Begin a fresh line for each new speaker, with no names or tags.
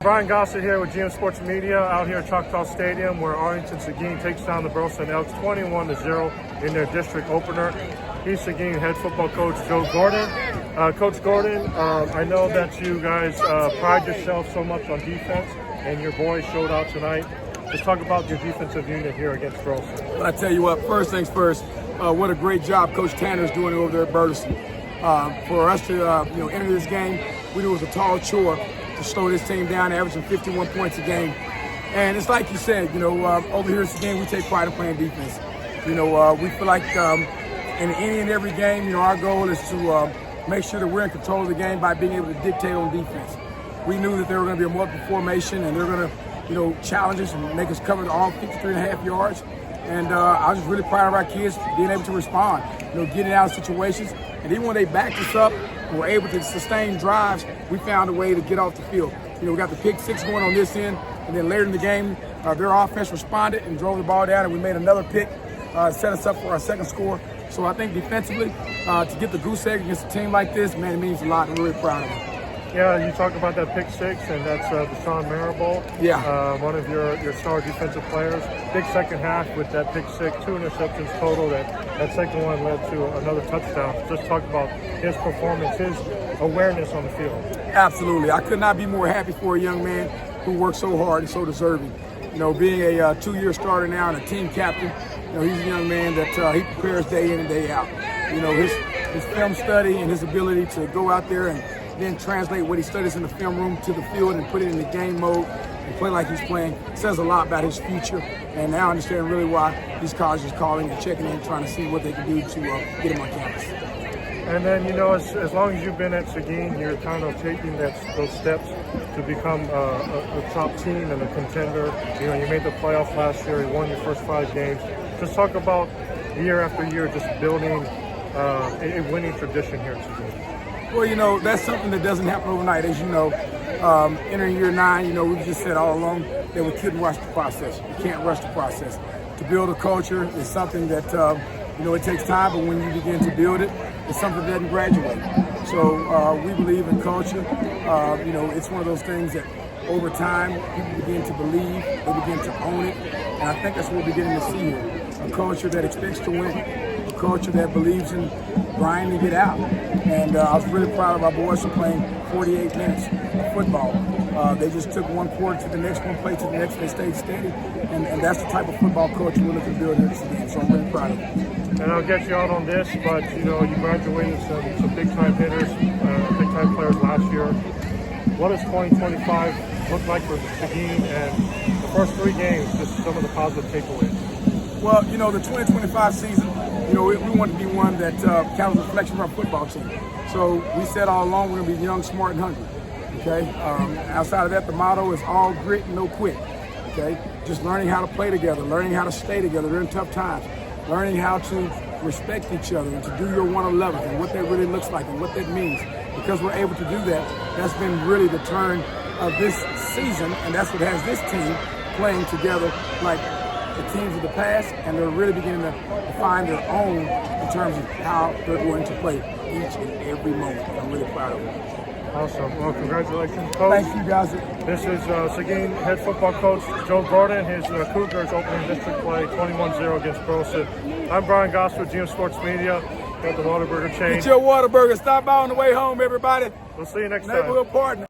Brian Gossett here with GM Sports Media out here at Choctaw Stadium, where Arlington Seguin takes down the Burleson Elks 21-0 in their district opener. He's Seguin head football coach Joe Gordon. Coach Gordon, I know that you guys pride yourself so much on defense, and your boys showed out tonight. Let's talk about your defensive unit here against Burleson.
Well, I tell you what, first things first, what a great job Coach Tanner's doing over there at Burleson. For us to enter this game, we knew it was a tall chore to slow this team down, averaging 51 points a game. And it's like you said, over here at the game, we take pride in playing defense. We feel like in any and every game, our goal is to make sure that we're in control of the game by being able to dictate on defense. We knew that they were going to be a multiple formation, and they're going to challenge us and make us cover all 53.5 yards. And I was just really proud of our kids being able to respond, getting out of situations. And even when they backed us up and were able to sustain drives, we found a way to get off the field. We got the pick six going on this end, and then later in the game, their offense responded and drove the ball down, and we made another pick, set us up for our second score. So I think defensively, to get the goose egg against a team like this, man, it means a lot. I'm really proud of them.
Yeah, you talk about that pick six, and that's Deshaun Marable, one of your star defensive players. Big second half with that pick six, 2 interceptions total. That second one led to another touchdown. Just talk about his performance, his awareness on the field.
Absolutely. I could not be more happy for a young man who worked so hard and so deserving. Being a 2-year starter now and a team captain, he's a young man that he prepares day in and day out. His film study and his ability to go out there and then translate what he studies in the film room to the field and put it in the game mode and play like he's playing says a lot about his future. And now I understand really why these colleges are calling and checking in, trying to see what they can do to get him on campus.
And then, as long as you've been at Seguin, you're kind of taking those steps to become a top team and a contender. You made the playoffs last year. You won your first 5 games. Just talk about year after year just building a winning tradition here at Seguin.
Well, that's something that doesn't happen overnight. As you know, entering year 9, we've just said all along that we couldn't rush the process. You can't rush the process. To build a culture is something that, it takes time, but when you begin to build it, it's something that doesn't graduate. So we believe in culture. It's one of those things that over time, people begin to believe, they begin to own it. And I think that's what we're beginning to see here. A culture that expects to win, a culture that believes in grinding to get out. And I was really proud of our boys for playing 48 minutes of football. They just took one quarter to the next, one play to the next, they stayed steady. And that's the type of football culture we're looking to build here today. So I'm really proud of them.
And I'll get you out on this, but you graduated some big-time hitters, big-time players last year. What does 2025 look like for Seguin and the first 3 games, just some of the positive takeaways?
Well, the 2025 season, we want to be one that counts a reflection of our football team. So we said all along we're going to be young, smart, and hungry. Okay. Outside of that, the motto is all grit and no quit. Okay. Just learning how to play together, learning how to stay together during tough times, learning how to respect each other and to do your 111 and what that really looks like and what that means. Because we're able to do that, that's been really the turn of this season, and that's what has this team playing together like the teams of the past, and they're really beginning to find their own in terms of how they're going to play each and every moment. I'm really proud of them.
Awesome. Well, congratulations, Coach.
Thank you, guys.
This is Seguin head football coach Joe Gordon. His Cougars opening district play 21-0 against Burleson. I'm Brian Gossett with GM Sports Media. Got the Whataburger chain.
Get your Whataburger. Stop by on the way home, everybody.
We'll see you next time.
Neighborhood partner.